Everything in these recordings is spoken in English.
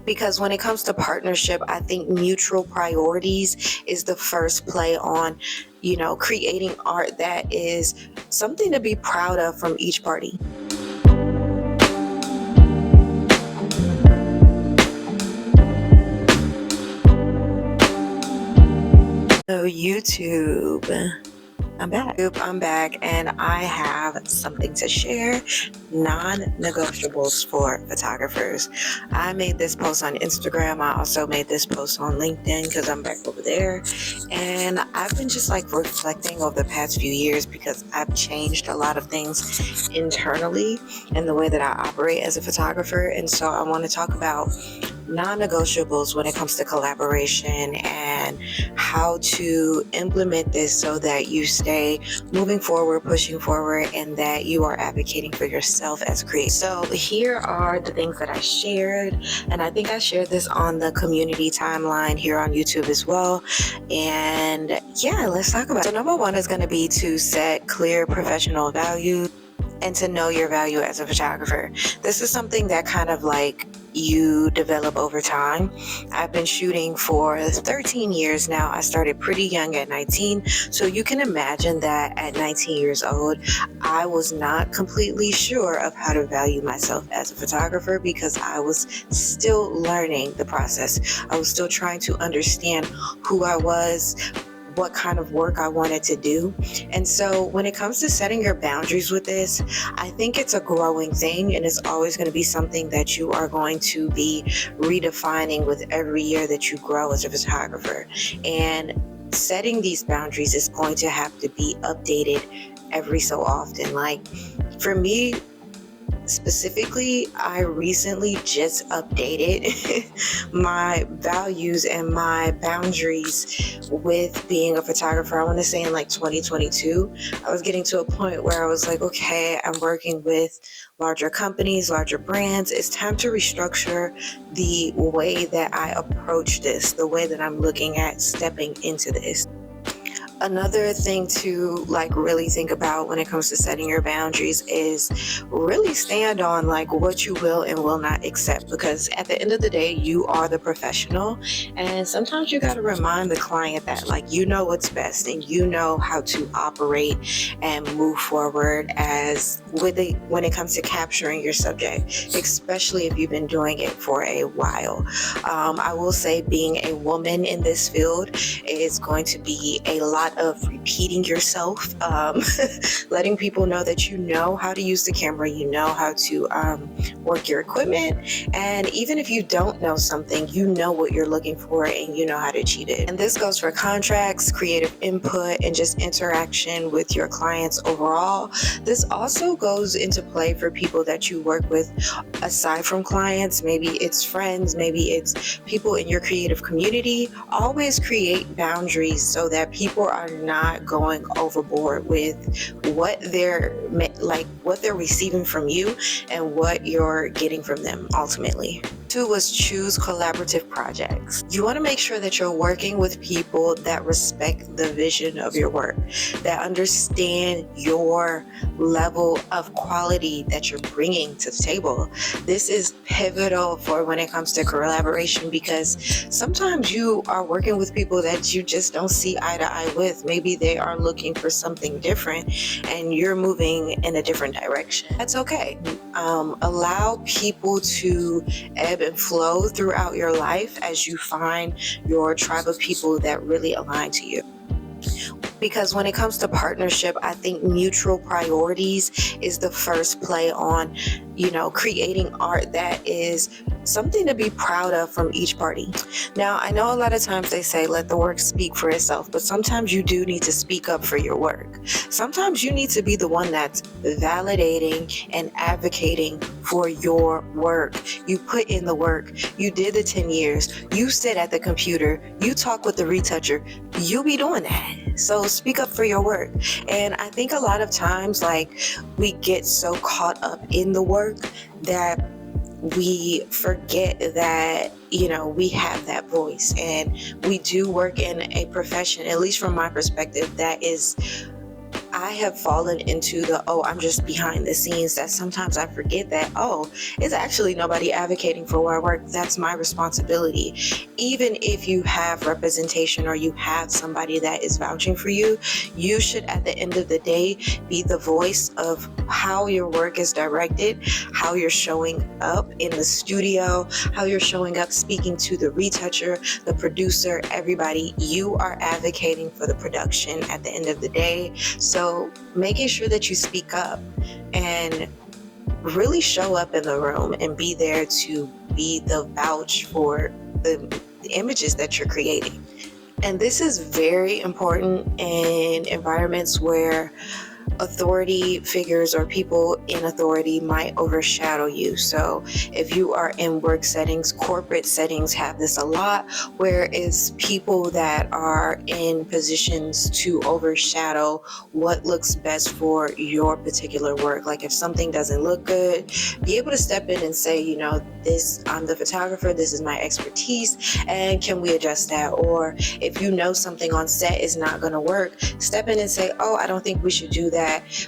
Because when it comes to partnership, I think mutual priorities is the first play on, creating art that is something to be proud of from each party. So YouTube. I'm back, and I have something to share. Non-negotiables for photographers. I made this post on Instagram. I also made this post on LinkedIn because I'm back over there. And I've been just reflecting over the past few years because I've changed a lot of things internally in the way that I operate as a photographer. And so I want to talk about non-negotiables when it comes to collaboration and how to implement this so that you stay moving forward, pushing forward, and that you are advocating for yourself as a creator. So here are the things that I shared, and I think I shared this on the community timeline here on YouTube as well. And yeah, let's talk about it. So number one is going to be to set clear professional values and to know your value as a photographer. This is something that kind of you develop over time. I've been shooting for 13 years now. I started pretty young at 19. So you can imagine that at 19 years old, I was not completely sure of how to value myself as a photographer because I was still learning the process. I was still trying to understand who I was, what kind of work I wanted to do. And so when it comes to setting your boundaries with this, I think it's a growing thing, and it's always going to be something that you are going to be redefining with every year that you grow as a photographer. And setting these boundaries is going to have to be updated every so often. For me, specifically, I recently just updated my values and my boundaries with being a photographer. I want to say in 2022, I was getting to a point where I was like, okay, I'm working with larger companies, larger brands. It's time to restructure the way that I approach this, the way that I'm looking at stepping into this. Another thing to really think about when it comes to setting your boundaries is really stand on what you will and will not accept, because at the end of the day, you are the professional, and sometimes you got to remind the client that you know what's best and you know how to operate and move forward when it comes to capturing your subject, especially if you've been doing it for a while. I will say being a woman in this field is going to be a lot of repeating yourself, letting people know that you know how to use the camera, you know how to work your equipment, and even if you don't know something, you know what you're looking for and you know how to achieve it. And this goes for contracts, creative input, and just interaction with your clients overall. This also goes into play for people that you work with aside from clients. Maybe it's friends, maybe it's people in your creative community. Always create boundaries so that people are not going overboard with what they're receiving from you and what you're getting from them ultimately. Two was choose collaborative projects. You want to make sure that you're working with people that respect the vision of your work, that understand your level of quality that you're bringing to the table. This is pivotal for when it comes to collaboration, because sometimes you are working with people that you just don't see eye to eye with. Maybe they are looking for something different and you're moving in a different direction. That's okay. Allow people to ebb and flow throughout your life as you find your tribe of people that really align to you. Because when it comes to partnership, I think mutual priorities is the first play on, creating art that is something to be proud of from each party. Now, I know a lot of times they say, let the work speak for itself, but sometimes you do need to speak up for your work. Sometimes you need to be the one that's validating and advocating for your work. You put in the work. You did the 10 years. You sit at the computer. You talk with the retoucher. You'll be doing that. So speak up for your work. And I think a lot of times, we get so caught up in the work that we forget that, we have that voice, and we do work in a profession, at least from my perspective, that is I have fallen into the, oh, I'm just behind the scenes, that sometimes I forget that, oh, it's actually nobody advocating for where I work. That's my responsibility. Even if you have representation or you have somebody that is vouching for you, you should, at the end of the day, be the voice of how your work is directed, how you're showing up in the studio, how you're showing up speaking to the retoucher, the producer, everybody. You are advocating for the production at the end of the day. So making sure that you speak up and really show up in the room and be there to be the vouch for the images that you're creating. And this is very important in environments where authority figures or people in authority might overshadow you. So if you are in work settings, corporate settings have this a lot, where it's people that are in positions to overshadow what looks best for your particular work. Like if something doesn't look good, be able to step in and say, you know, this, I'm the photographer, this is my expertise, and can we adjust that? Or if you know something on set is not going to work, step in and say, oh, I don't think we should do that.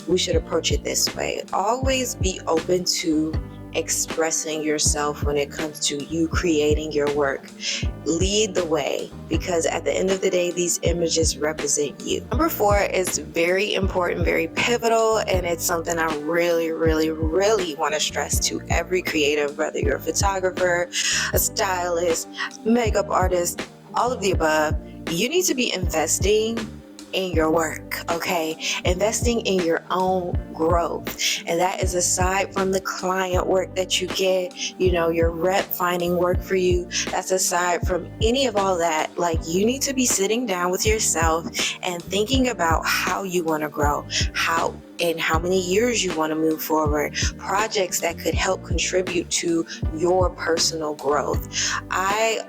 We should approach it this way. Always be open to expressing yourself when it comes to you creating your work. Lead the way, because at the end of the day, these images represent you. Number 4 is very important, very pivotal, and it's something I really want to stress to every creative, whether you're a photographer, a stylist, makeup artist, all of the above. You need to be investing in your work, okay? Investing in your own growth. And that is aside from the client work that you get, you know, your rep finding work for you. That's aside from any of all that. Like, you need to be sitting down with yourself and thinking about how you want to grow, how many years you want to move forward, projects that could help contribute to your personal growth.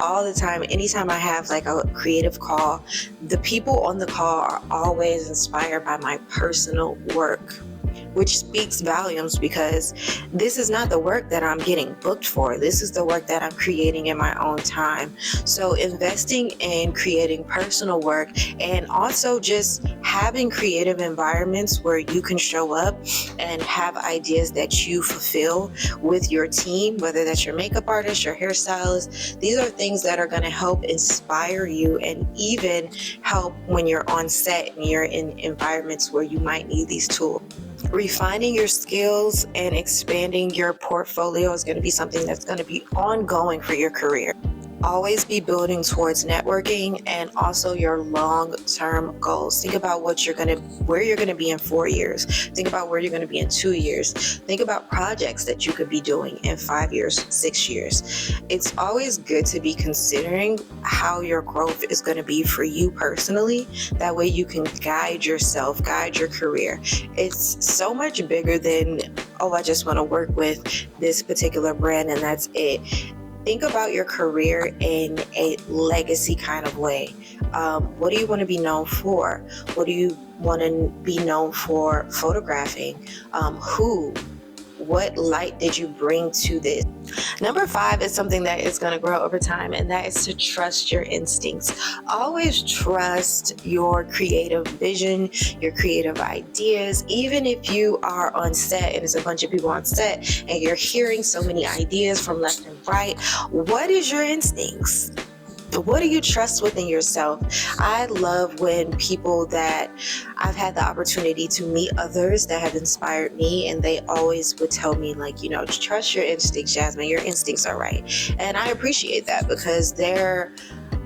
All the time, anytime I have like a creative call, the people on the call are always inspired by my personal work, which speaks volumes, because this is not the work that I'm getting booked for. This is the work that I'm creating in my own time. So investing in creating personal work, and also just having creative environments where you can show up and have ideas that you fulfill with your team, whether that's your makeup artist, your hairstylist. These are things that are going to help inspire you, and even help when you're on set and you're in environments where you might need these tools. Refining your skills and expanding your portfolio is going to be something that's going to be ongoing for your career. Always be building towards networking and also your long-term goals. Think about where you're going to be in 4 years. Think about where you're going to be in 2 years. Think about projects that you could be doing in 5 years, 6 years. It's always good to be considering how your growth is going to be for you personally. That way you can guide yourself, guide your career. It's so much bigger than, oh, I just want to work with this particular brand and that's it. Think about your career in a legacy kind of way. What do you want to be known for? What do you want to be known for photographing? What light did you bring to this? Number 5 is something that is going to grow over time, and that is to trust your instincts. Always trust your creative vision, your creative ideas. Even if you are on set and there's a bunch of people on set and you're hearing so many ideas from left and right, what is your instincts? What do you trust within yourself? I love when people that I've had the opportunity to meet, others that have inspired me, and they always would tell me, like, you know, trust your instincts, Jasmine. Your instincts are right. And I appreciate that, because they're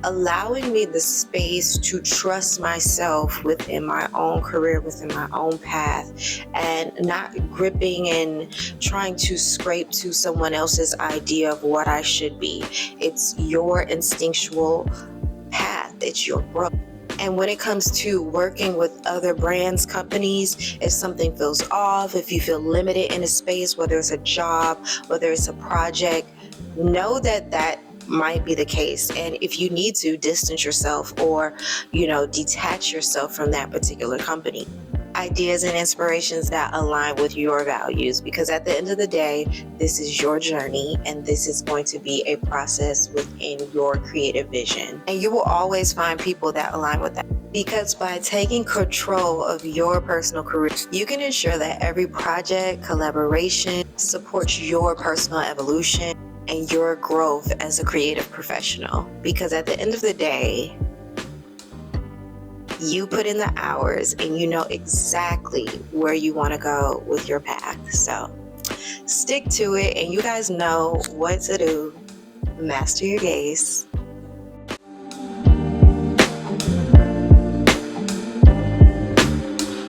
allowing me the space to trust myself within my own career, within my own path, and not gripping and trying to scrape to someone else's idea of what I should be. It's your instinctual path. It's your growth. And when it comes to working with other brands, companies, if something feels off, if you feel limited in a space, whether it's a job, whether it's a project, know that might be the case. And if you need to distance yourself or, detach yourself from that particular company. Ideas and inspirations that align with your values, because at the end of the day, this is your journey and this is going to be a process within your creative vision. And you will always find people that align with that. Because by taking control of your personal career, you can ensure that every project, collaboration supports your personal evolution and your growth as a creative professional. Because at the end of the day, you put in the hours and you know exactly where you want to go with your path. So stick to it, and you guys know what to do. Master your gaze.